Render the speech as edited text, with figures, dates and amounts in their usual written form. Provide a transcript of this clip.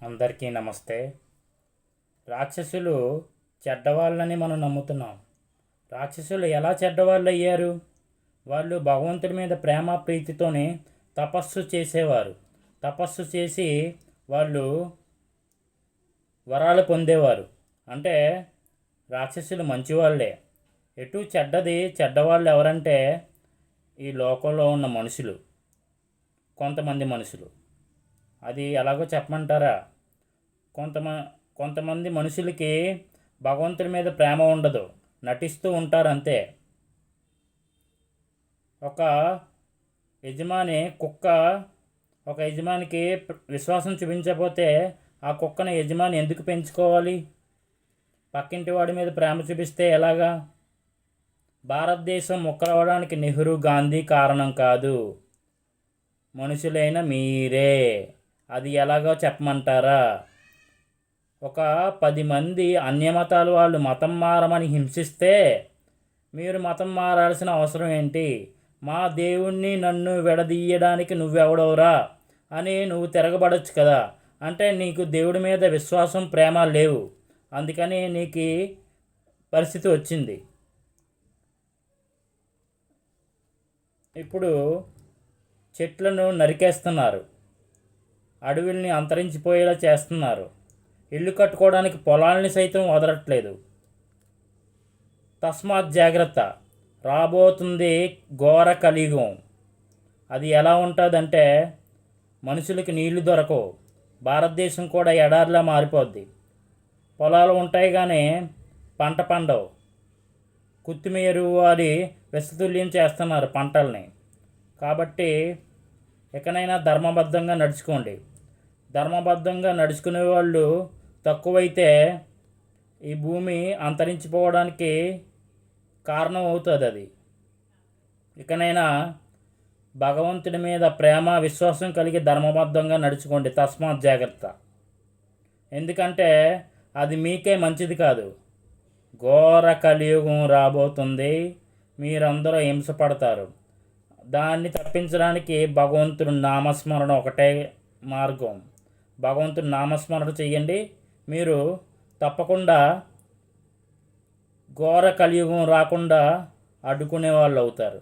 అందరికీ నమస్తే. రాక్షసులు చెడ్డవాళ్ళని మనం నమ్ముతున్నాం. రాక్షసులు ఎలా చెడ్డవాళ్ళు అయ్యారు? వాళ్ళు భగవంతుడి మీద ప్రేమ ప్రీతితోనే తపస్సు చేసేవారు. తపస్సు చేసి వాళ్ళు వరాలు పొందేవారు. అంటే రాక్షసులు మంచివాళ్ళే. ఎటు చెడ్డవాళ్ళు ఎవరంటే ఈ లోకంలో ఉన్న మనుషులు, కొంతమంది మనుషులు. అది ఎలాగో చెప్పమంటారా? కొంతమంది మనుషులకి భగవంతుడి మీద ప్రేమ ఉండదు, నటిస్తూ ఉంటారు అంతే. ఒక యజమానికి విశ్వాసం చూపించకపోతే ఆ కుక్కను యజమాని ఎందుకు పెంచుకోవాలి? పక్కింటి వాడి మీద ప్రేమ చూపిస్తే ఎలాగా? భారతదేశం ముక్కలవడానికి నెహ్రూ, గాంధీ కారణం కాదు, మనుషులైన మీరే. అది ఎలాగో చెప్పమంటారా? ఒక 10 మంది అన్యమతాల వాళ్ళు మతం మారమని హింసిస్తే మీరు మతం మారాల్సిన అవసరం ఏంటి? మా దేవుణ్ణి నన్ను విడదీయడానికి నువ్వెవడవురా అని నువ్వు తిరగబడచ్చు కదా. అంటే నీకు దేవుడి మీద విశ్వాసం, ప్రేమ లేవు, అందుకని నీకు పరిస్థితి వచ్చింది. ఇప్పుడు చెట్లను నరికేస్తున్నారు, అడవుల్ని అంతరించిపోయేలా చేస్తున్నారు, ఇల్లు కట్టుకోవడానికి పొలాల్ని సైతం వదలట్లేదు. తస్మాత్ జాగ్రత్త, రాబోతుంది ఘోర కలియుగం. అది ఎలా ఉంటుందంటే మనుషులకి నీళ్లు దొరకవు, భారతదేశం కూడా ఎడారిలా మారిపోద్ది. పొలాలు ఉంటాయి కానీ పంట పండవు. కుత్తిమీరు అది విషతుల్యం చేస్తున్నారు పంటల్ని. కాబట్టి ఎక్కడైనా ధర్మబద్ధంగా నడుచుకోండి. ధర్మబద్ధంగా నడుచుకునే వాళ్ళు తక్కువైతే ఈ భూమి అంతరించిపోవడానికి కారణం అవుతుంది. అది ఇకనైనా భగవంతుడి మీద ప్రేమ, విశ్వాసం కలిగి ధర్మబద్ధంగా నడుచుకోండి. తస్మాత్ జాగ్రత్త. ఎందుకంటే అది మీకే మంచిది కాదు. ఘోర కలియుగం రాబోతుంది, మీరందరూ హింసపడతారు. దాన్ని తప్పించడానికి భగవంతుడి నామస్మరణ ఒకటే మార్గం. భగవంతుడి నామస్మరణ చెయ్యండి, మీరు తప్పకుండా ఘోర కలియుగం రాకుండా అడ్డుకునే వాళ్ళు అవుతారు.